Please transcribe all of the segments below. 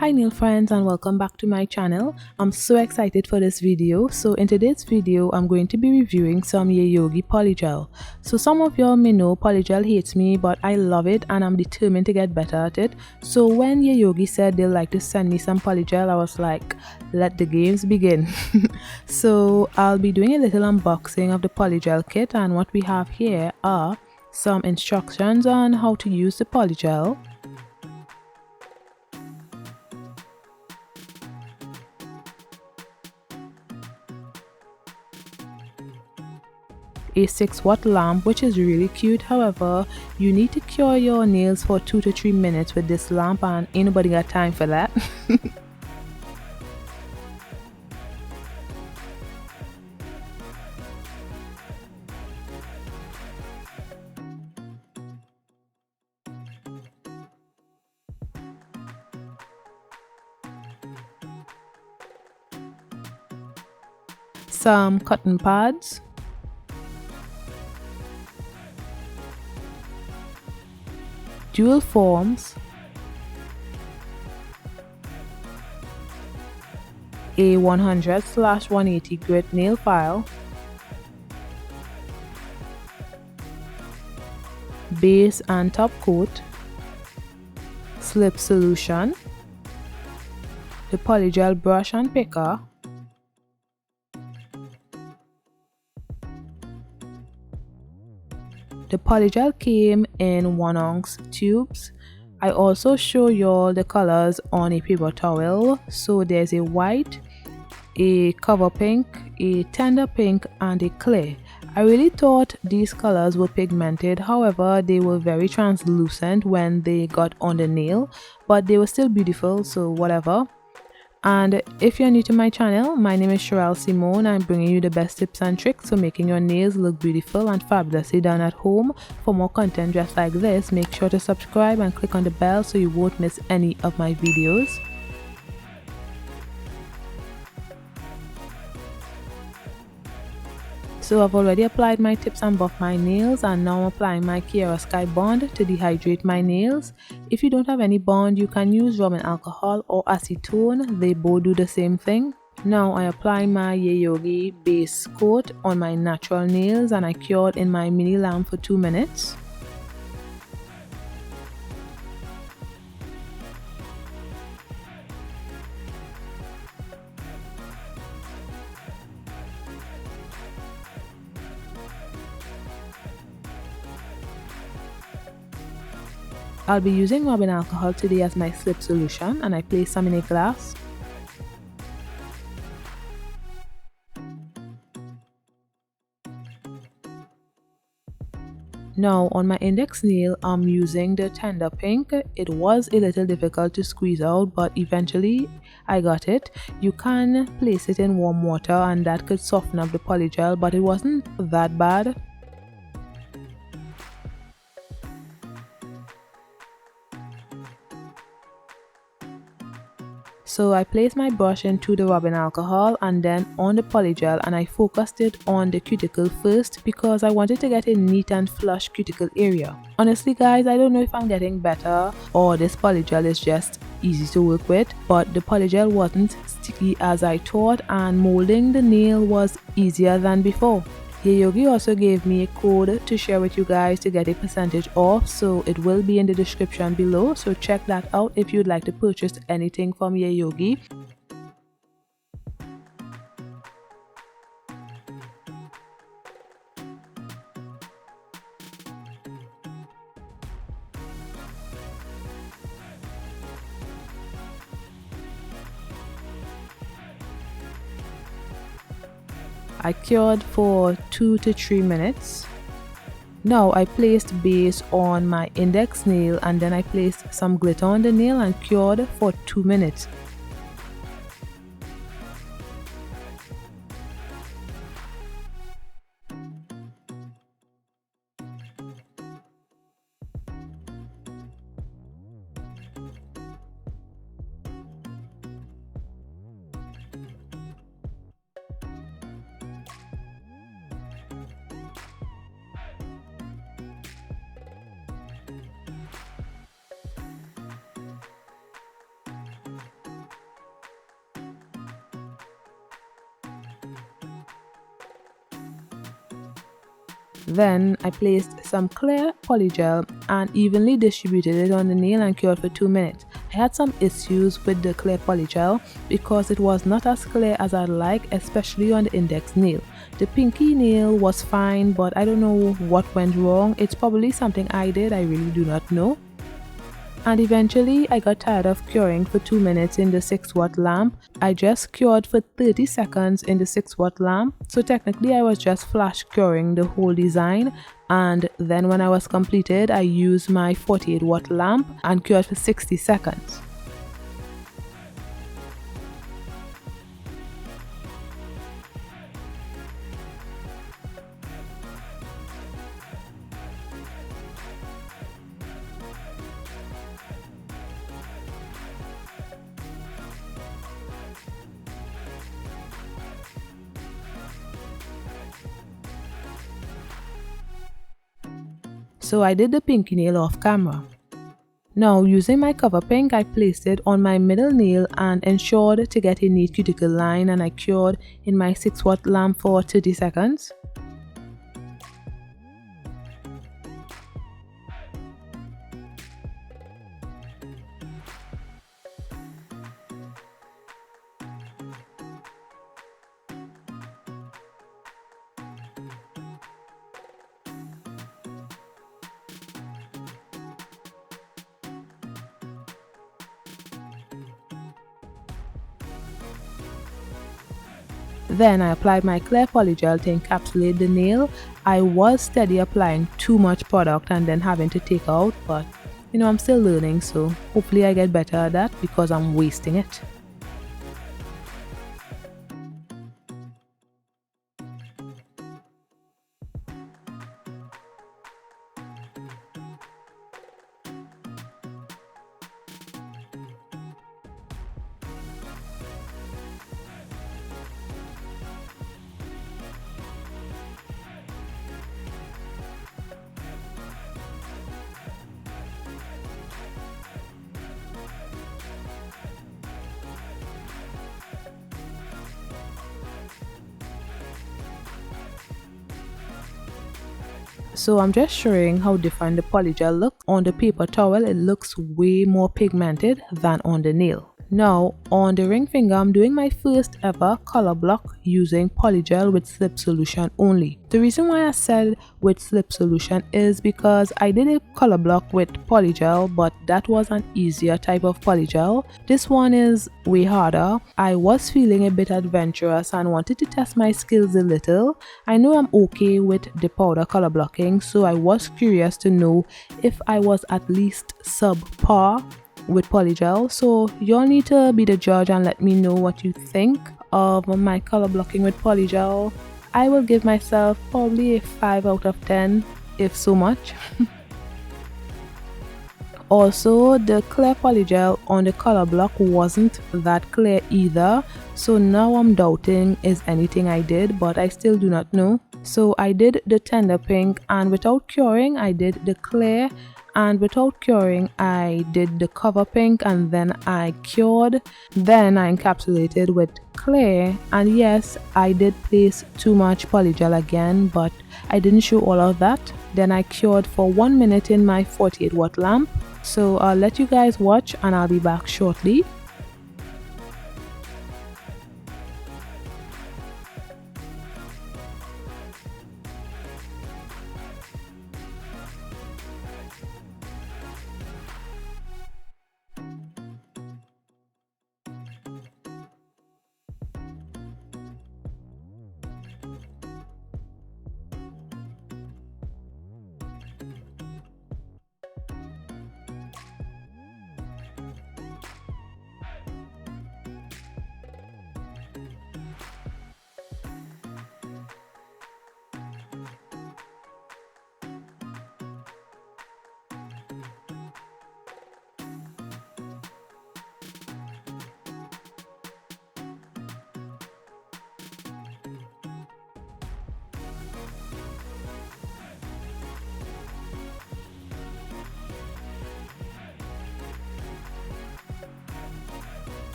Hi nail friends, and welcome back to my channel. I'm so excited for this video. So in today's video I'm going to be reviewing some Yayoge Polygel. So some of y'all may know Polygel hates me, but I love it and I'm determined to get better at it. So when Yayoge said they'd like to send me some Polygel, I was like, let the games begin. So I'll be doing a little unboxing of the Polygel kit, and what we have here are some instructions on how to use the Polygel, a 6-watt lamp, which is really cute. However, you need to cure your nails for 2 to 3 minutes with this lamp, and ain't nobody got time for that. Some cotton pads, dual forms, a 100/180 grit nail file, base and top coat, slip solution, the Polygel brush and picker, the Polygel came in 1-ounce tubes. I also show y'all the colors on a paper towel. So there's a white, a cover pink, a tender pink, and a clear. I really thought these colors were pigmented, however they were very translucent when they got on the nail, but they were still beautiful, so whatever. And if you're new to my channel, my name is Cheraelsymone. I'm bringing you the best tips and tricks for making your nails look beautiful and fabulously done at home. For more content just like this, make sure to subscribe and click on the bell so you won't miss any of my videos. So I've already applied my tips and buffed my nails, and now I'm applying my Chiara Sky Bond to dehydrate my nails. If you don't have any bond, you can use rubbing alcohol or acetone. They both do the same thing. Now I apply my Yayoge base coat on my natural nails, and I cured in my mini lamp for 2 minutes. I'll be using rubbing alcohol today as my slip solution, and I place some in a glass. Now on my index nail, I'm using the tender pink. It was a little difficult to squeeze out, but eventually I got it. You can place it in warm water and that could soften up the Polygel, but it wasn't that bad. So I placed my brush into the rubbing alcohol and then on the Polygel, and I focused it on the cuticle first because I wanted to get a neat and flush cuticle area. Honestly guys, I don't know if I'm getting better or this Polygel is just easy to work with, but the Polygel wasn't sticky as I thought, and molding the nail was easier than before. Yayoge also gave me a code to share with you guys to get a percentage off, so it will be in the description below, so check that out if you'd like to purchase anything from Yayoge. I cured for 2 to 3 minutes. Now I placed base on my index nail, and then I placed some glitter on the nail and cured for 2 minutes. Then I placed some clear polygel and evenly distributed it on the nail and cured for 2 minutes. I had some issues with the clear polygel because it was not as clear as I'd like, especially on the index nail. The pinky nail was fine, but I don't know what went wrong. It's probably something I did, I really do not know. And eventually I got tired of curing for 2 minutes in the 6-watt lamp. I just cured for 30 seconds in the 6-watt lamp. So technically I was just flash curing the whole design, and then when I was completed I used my 48-watt lamp and cured for 60 seconds. So I did the pinky nail off camera. Now using my cover pink, I placed it on my middle nail and ensured to get a neat cuticle line, and I cured in my 6-watt lamp for 30 seconds. Then I applied my clear polygel to encapsulate the nail. I was steady applying too much product and then having to take out, but I'm still learning, so hopefully I get better at that because I'm wasting it. So I'm just showing how different the polygel looks. On the paper towel, it looks way more pigmented than on the nail. Now on the ring finger, I'm doing my first ever color block using polygel with slip solution only. The reason why I said with slip solution is because I did a color block with polygel, but that was an easier type of polygel. This one is way harder. I was feeling a bit adventurous and wanted to test my skills a little. I know I'm okay with the powder color blocking, so I was curious to know if I was at least subpar with polygel. So y'all need to be the judge and let me know what you think of my color blocking with polygel. I will give myself probably a 5 out of 10, if so much. Also, the clear polygel on the color block wasn't that clear either, so now I'm doubting is anything I did, but I still do not know. So I did the tender pink, and without curing I did the clear, and without curing I did the cover pink, and then I cured. Then I encapsulated with clear, and yes, I did place too much polygel again, but I didn't show all of that. Then I cured for 1 minute in my 48-watt lamp. So I'll let you guys watch and I'll be back shortly.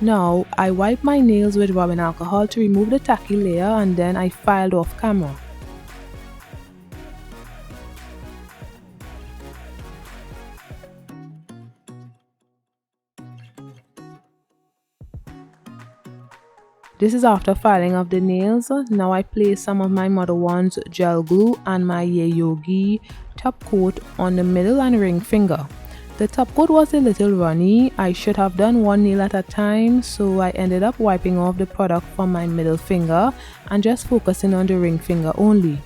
Now, I wiped my nails with rubbing alcohol to remove the tacky layer, and then I filed off camera. This is after filing of the nails. Now I place some of my Mother One's gel glue and my Yayoge top coat on the middle and ring finger. The top coat was a little runny. I should have done one nail at a time, so I ended up wiping off the product from my middle finger and just focusing on the ring finger only.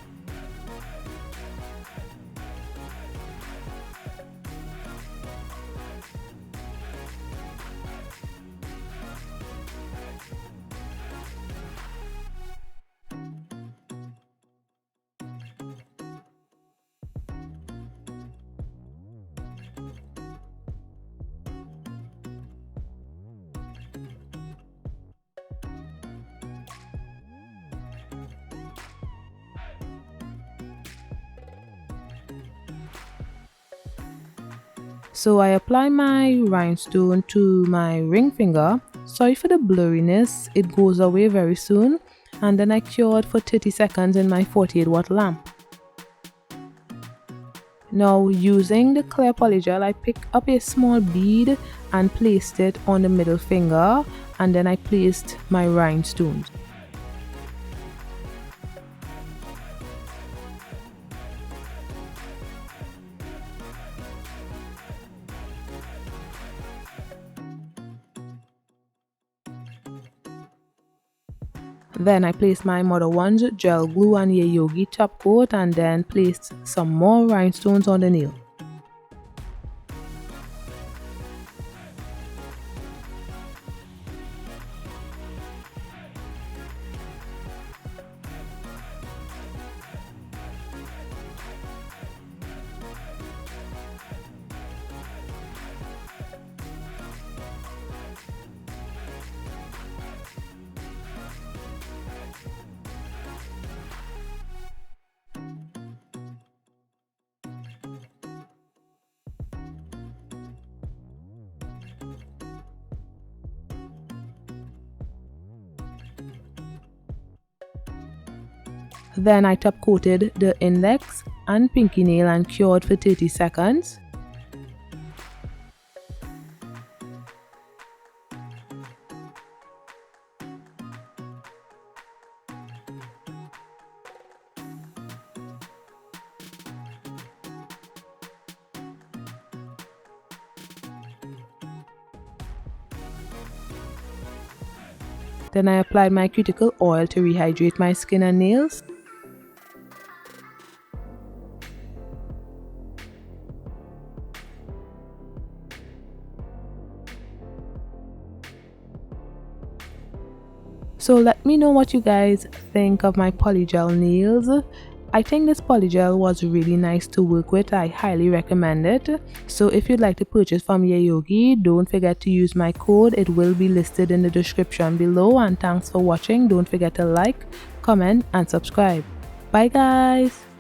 So I apply my rhinestone to my ring finger. Sorry for the blurriness, it goes away very soon. And then I cure it for 30 seconds in my 48-watt lamp. Now using the clear polygel, I picked up a small bead and placed it on the middle finger, and then I placed my rhinestones. Then I placed my Mother One's gel glue and Yayoge top coat, and then placed some more rhinestones on the nail. Then I top coated the index and pinky nail and cured for 30 seconds. Then I applied my cuticle oil to rehydrate my skin and nails. So let me know what you guys think of my polygel nails. I think this polygel was really nice to work with. I highly recommend it. So if you'd like to purchase from Yayoge, don't forget to use my code. It will be listed in the description below. And thanks for watching. Don't forget to like, comment and subscribe. Bye guys.